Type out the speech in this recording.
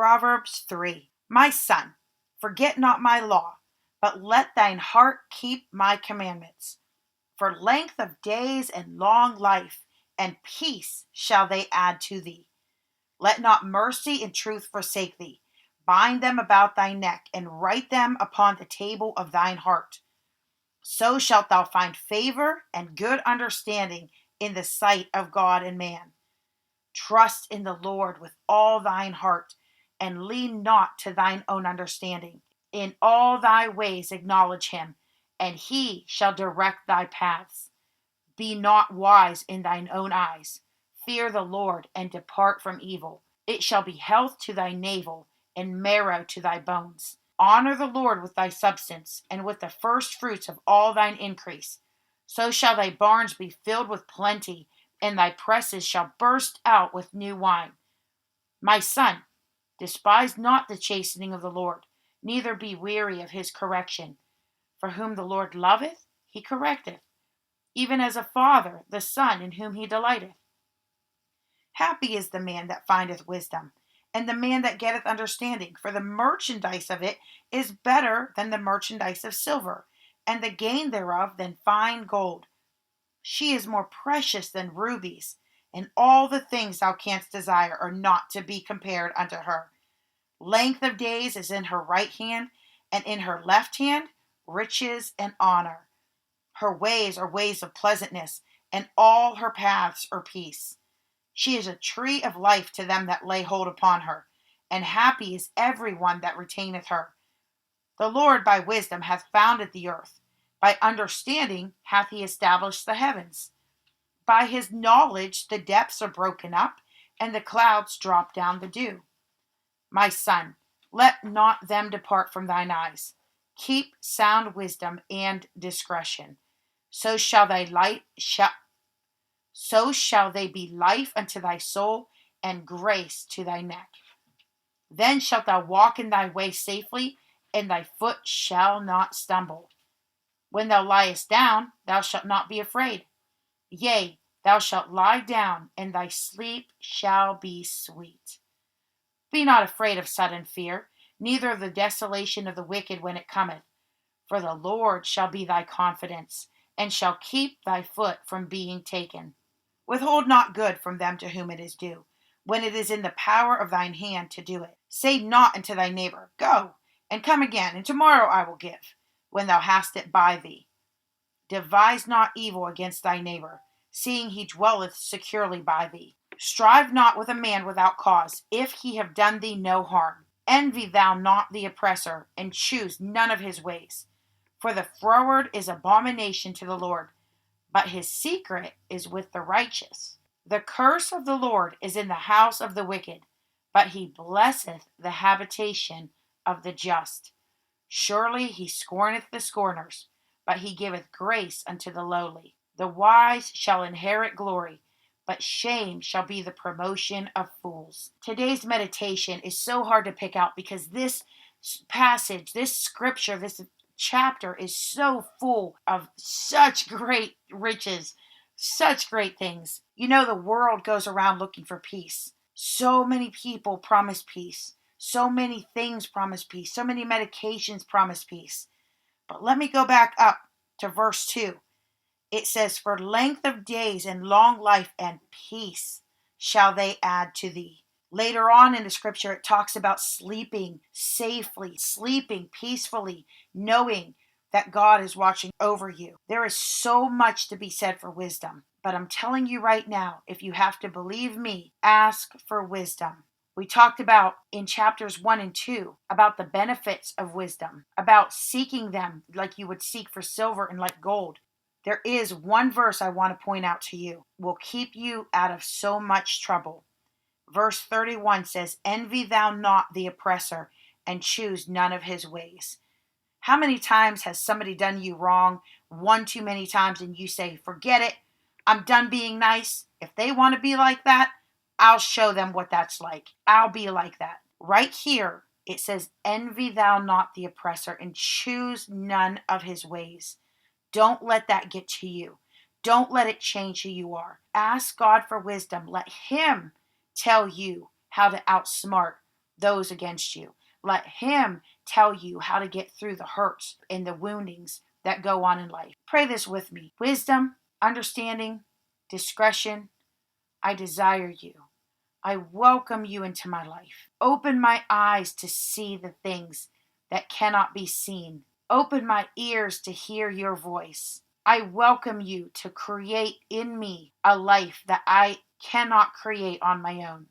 Proverbs 3. My son, forget not my law, but let thine heart keep my commandments. For length of days and long life and peace shall they add to thee. Let not mercy and truth forsake thee. Bind them about thy neck, and write them upon the table of thine heart. So shalt thou find favor and good understanding in the sight of God and man. Trust in the Lord with all thine heart, and lean not to thine own understanding. In all thy ways acknowledge him, and he shall direct thy paths. Be not wise in thine own eyes. Fear the Lord, and depart from evil. It shall be health to thy navel, and marrow to thy bones. Honor the Lord with thy substance, and with the first fruits of all thine increase. So shall thy barns be filled with plenty, and thy presses shall burst out with new wine. My son, despise not the chastening of the Lord, neither be weary of his correction. For whom the Lord loveth, he correcteth, even as a father the son in whom he delighteth. Happy is the man that findeth wisdom, and the man that getteth understanding, for the merchandise of it is better than the merchandise of silver, and the gain thereof than fine gold. She is more precious than rubies, and all the things thou canst desire are not to be compared unto her. Length of days is in her right hand, and in her left hand riches and honor. Her ways are ways of pleasantness, and all her paths are peace. She is a tree of life to them that lay hold upon her, and happy is every one that retaineth her. The Lord by wisdom hath founded the earth, by understanding hath he established the heavens. By his knowledge the depths are broken up, and the clouds drop down the dew. My son, let not them depart from thine eyes. Keep sound wisdom and discretion. So shall they be life unto thy soul, and grace to thy neck. Then shalt thou walk in thy way safely, and thy foot shall not stumble. When thou liest down, thou shalt not be afraid. Yea, thou shalt lie down, and thy sleep shall be sweet. Be not afraid of sudden fear, neither of the desolation of the wicked when it cometh. For the Lord shall be thy confidence, and shall keep thy foot from being taken. Withhold not good from them to whom it is due, when it is in the power of thine hand to do it. Say not unto thy neighbor, Go, and come again, and tomorrow I will give, when thou hast it by thee. Devise not evil against thy neighbor, seeing he dwelleth securely by thee. Strive not with a man without cause, if he have done thee no harm. Envy thou not the oppressor, and choose none of his ways. For the froward is abomination to the Lord, but his secret is with the righteous. The curse of the Lord is in the house of the wicked, but he blesseth the habitation of the just. Surely he scorneth the scorners, but he giveth grace unto the lowly. The wise shall inherit glory, but shame shall be the promotion of fools. Today's meditation is so hard to pick out because this passage, this scripture, this chapter is so full of such great riches, such great things. You know, the world goes around looking for peace. So many people promise peace. So many things promise peace. So many medications promise peace. But let me go back up to verse 2. It says, For length of days and long life and peace shall they add to thee. Later on in the scripture, it talks about sleeping safely, sleeping peacefully, knowing that God is watching over you. There is so much to be said for wisdom. But I'm telling you right now, if you have to believe me, ask for wisdom. We talked about in chapters 1 and 2 about the benefits of wisdom, about seeking them like you would seek for silver and like gold. There is one verse I want to point out to you. Will keep you out of so much trouble. Verse 31 says, Envy thou not the oppressor, and choose none of his ways. How many times has somebody done you wrong? One too many times, and you say, Forget it. I'm done being nice. If they want to be like that, I'll show them what that's like. I'll be like that. Right here, it says, Envy thou not the oppressor, and choose none of his ways. Don't let that get to you. Don't let it change who you are. Ask God for wisdom. Let him tell you how to outsmart those against you. Let Him tell you how to get through the hurts and the woundings that go on in life. Pray this with me. Wisdom, understanding, discretion, I desire you. I welcome you into my life. Open my eyes to see the things that cannot be seen. Open my ears to hear your voice. I welcome you to create in me a life that I cannot create on my own.